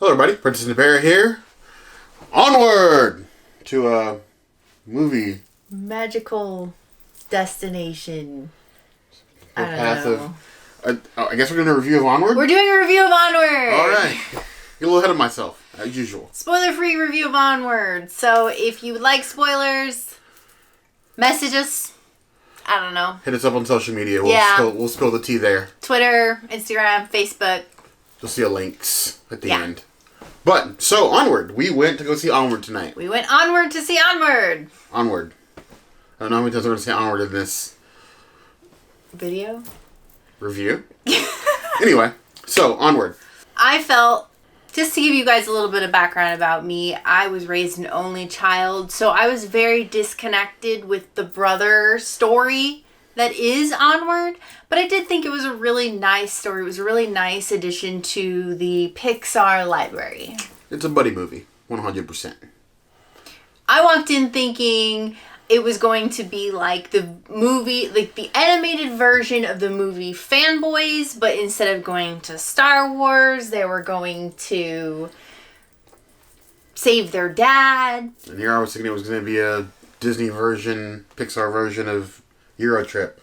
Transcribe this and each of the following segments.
Hello everybody, Princess and the Bear here. Onward to a movie. Magical destination. I guess we're doing a review of Onward? We're doing a review of Onward! Alright. Get a little ahead of myself, as usual. Spoiler-free review of Onward. So if you would like spoilers, message us. I don't know. Hit us up on social media. We'll spill the tea there. Twitter, Instagram, Facebook. You'll see links at the end. But, so, Onward. We went to go see Onward tonight. We went onward to see Onward. Onward. I don't know how many times we're going to say Onward in this video. Review? Anyway, so, Onward. I felt, just to give you guys a little bit of background about me, I was raised an only child, so I was very disconnected with the brother story that is Onward, but I did think it was a really nice story. It was a really nice addition to the Pixar library. It's a buddy movie, 100%. I walked in thinking it was going to be like the movie, like the animated version of the movie Fanboys, but instead of going to Star Wars, they were going to save their dad. And here I was thinking it was going to be a Disney version, Pixar version of Euro Trip,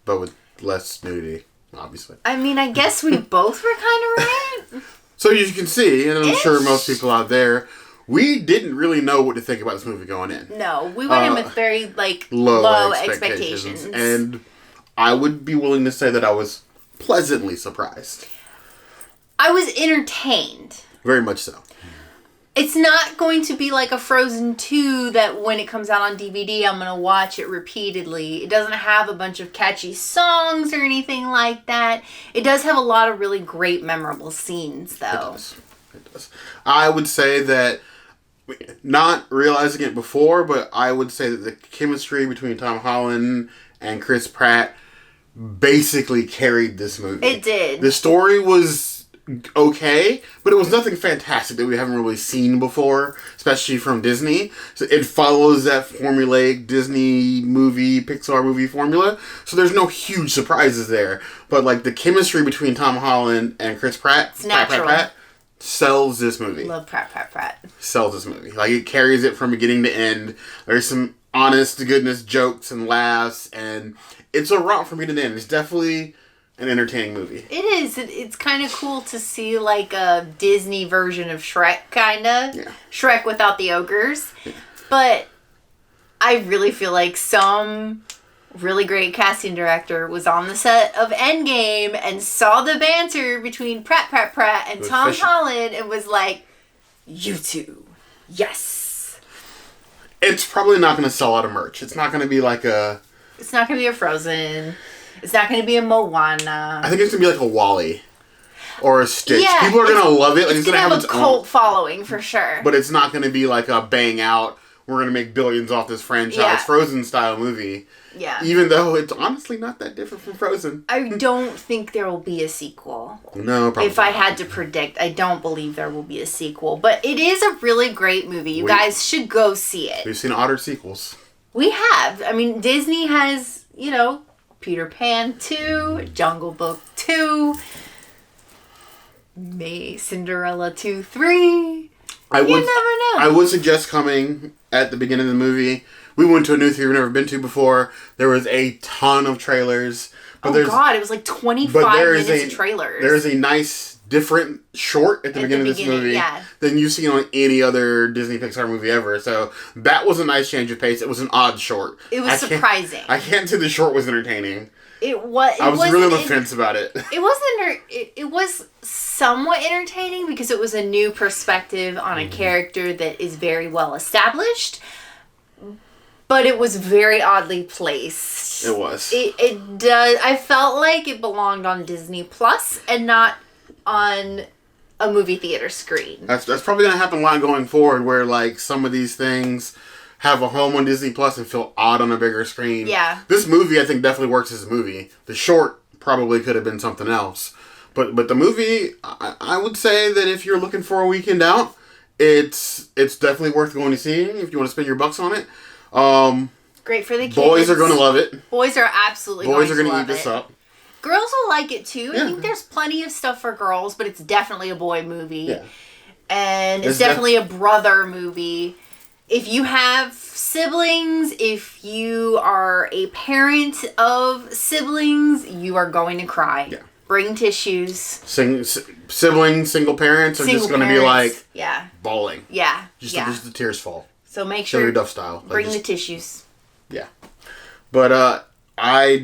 but with less nudity, obviously. I mean, I guess we both were kind of right. So as you can see, and I'm sure most people out there, we didn't really know what to think about this movie going in. No, we went in with very, low expectations. And I would be willing to say that I was pleasantly surprised. I was entertained. Very much so. It's not going to be like a Frozen 2 that when it comes out on DVD, I'm going to watch it repeatedly. It doesn't have a bunch of catchy songs or anything like that. It does have a lot of really great, memorable scenes, though. It does. I would say that, not realizing it before, but I would say that the chemistry between Tom Holland and Chris Pratt basically carried this movie. It did. The story was okay, but it was nothing fantastic that we haven't really seen before, especially from Disney. So it follows that formulaic Disney movie, Pixar movie formula. So there's no huge surprises there. But the chemistry between Tom Holland and Chris Pratt, it's natural. Pratt, sells this movie. Love Pratt. Sells this movie. It carries it from beginning to end. There's some honest to goodness jokes and laughs, and it's a romp from beginning to end. It's definitely an entertaining movie. It is. It's kind of cool to see a Disney version of Shrek, kind of. Yeah. Shrek without the ogres. Yeah. But I really feel like some really great casting director was on the set of Endgame and saw the banter between Pratt and Tom Holland and was like, you two, yes. It's probably not going to sell out of merch. It's not going to be It's not going to be a Frozen. It's not going to be a Moana. I think it's going to be like a Wall-E. Or a Stitch. Yeah, people are going to love it. It's going to have a cult following, for sure. But it's not going to be like a bang out, we're going to make billions off this franchise, Frozen-style movie. Yeah. Even though it's honestly not that different from Frozen. I don't think there will be a sequel. No, probably If I had to predict, I don't believe there will be a sequel. But it is a really great movie. You guys should go see it. We've seen otter sequels. We have. I mean, Disney has, Peter Pan 2, Jungle Book 2, Cinderella 2, 3. You never know. I would suggest coming at the beginning of the movie. We went to a new theater we've never been to before. There was a ton of trailers. But it was like 25 minutes of trailers. There is a nice, different short at the beginning of this movie than you've seen on any other Disney Pixar movie ever. So that was a nice change of pace. It was an odd short. It was surprising. I can't say the short was entertaining. I was really on the fence about it. It was somewhat entertaining because it was a new perspective on a character that is very well established. But it was very oddly placed. It was. It does. I felt like it belonged on Disney Plus and not on a movie theater screen. That's probably going to happen a lot going forward, where some of these things have a home on Disney Plus and feel odd on a bigger screen. Yeah. This movie, I think, definitely works as a movie. The short probably could have been something else. But the movie, I would say that if you're looking for a weekend out, it's definitely worth going to see if you want to spend your bucks on it. Great for the kids. Boys are going to love it. Boys are absolutely Boys are going to eat this up. Girls will like it too. Yeah. I think there's plenty of stuff for girls, but it's definitely a boy movie. Yeah. And it's definitely a brother movie. If you have siblings, if you are a parent of siblings, you are going to cry. Yeah. Bring tissues. Siblings, single parents are just going to be like bawling. Yeah. Just the tears fall. So make sure Hilary Duff style. Bring the tissues. Yeah. But I'm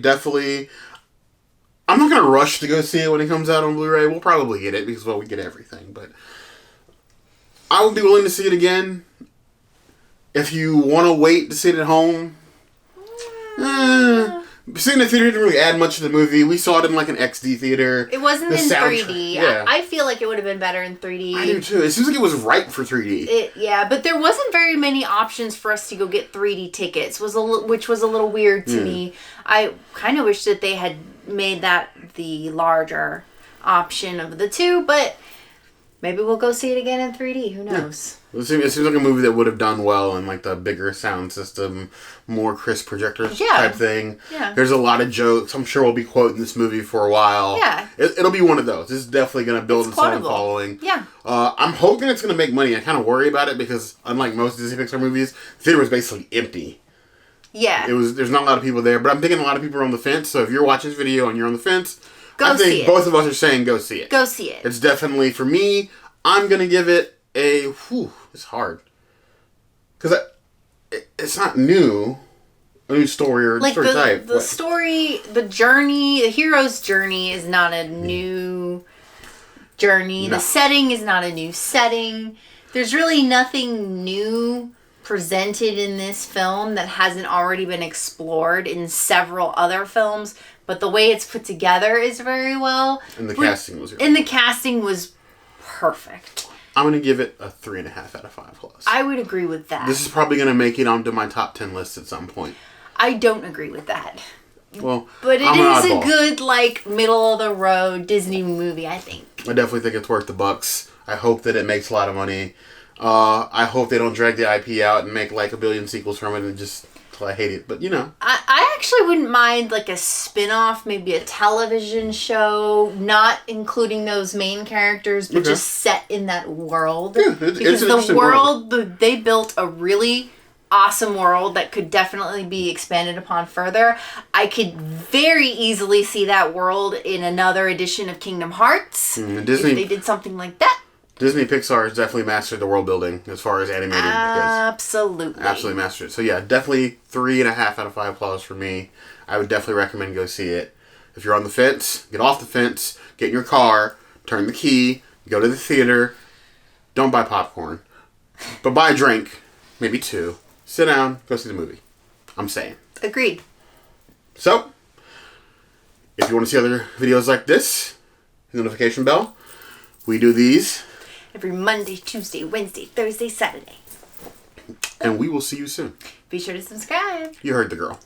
not going to rush to go see it when it comes out on Blu-ray. We'll probably get it because, well, we get everything. But I would be willing to see it again. If you want to wait to see it at home, seeing the theater didn't really add much to the movie. We saw it in like an XD theater. It wasn't in 3D. Yeah. I feel like it would have been better in 3D. I do too. It seems like it was ripe for 3D. But there wasn't very many options for us to go get 3D tickets, which was a little weird to me. I kind of wish that they had made that the larger option of the two, but maybe we'll go see it again in 3D. Who knows? It seems like a movie that would have done well in like the bigger sound system, more crisp projectors type thing. Yeah. There's a lot of jokes. I'm sure we'll be quoting this movie for a while. Yeah. It'll be one of those. This is definitely going to build its own following. Yeah. I'm hoping it's going to make money. I kind of worry about it because unlike most Disney Pixar movies, the theater was basically empty. Yeah. There's not a lot of people there, but I'm thinking a lot of people are on the fence. So if you're watching this video and you're on the fence, I think both of us are saying go see it. Go see it. It's definitely, for me, I'm going to give it it's hard. Because it's not new. A new story or story type. The story, the journey, the hero's journey is not a new journey. No. The setting is not a new setting. There's really nothing new presented in this film that hasn't already been explored in several other films. But the way it's put together is very well. And the casting was great. And the casting was perfect. I'm going to give it a 3.5 out of 5 plus. I would agree with that. This is probably going to make it onto my top 10 list at some point. I don't agree with that. Well, but it is a good, like, middle of the road Disney movie, I think. I definitely think it's worth the bucks. I hope that it makes a lot of money. I hope they don't drag the IP out and make like a billion sequels from it and just till I hate it. But you know, I actually wouldn't mind like a spin-off, maybe a television show, not including those main characters, but just set in that world. Yeah, because the world they built a really awesome world that could definitely be expanded upon further. I could very easily see that world in another edition of Kingdom Hearts. Disney, if they did something like that. Disney Pixar has definitely mastered the world building as far as animated goes. Absolutely mastered it. So yeah, definitely 3.5 out of 5 applause for me. I would definitely recommend go see it. If you're on the fence, get off the fence, get in your car, turn the key, go to the theater. Don't buy popcorn, but buy a drink, maybe 2. Sit down, go see the movie. I'm saying. Agreed. So, if you want to see other videos like this, hit the notification bell. We do these every Monday, Tuesday, Wednesday, Thursday, Saturday. And we will see you soon. Be sure to subscribe. You heard the girl.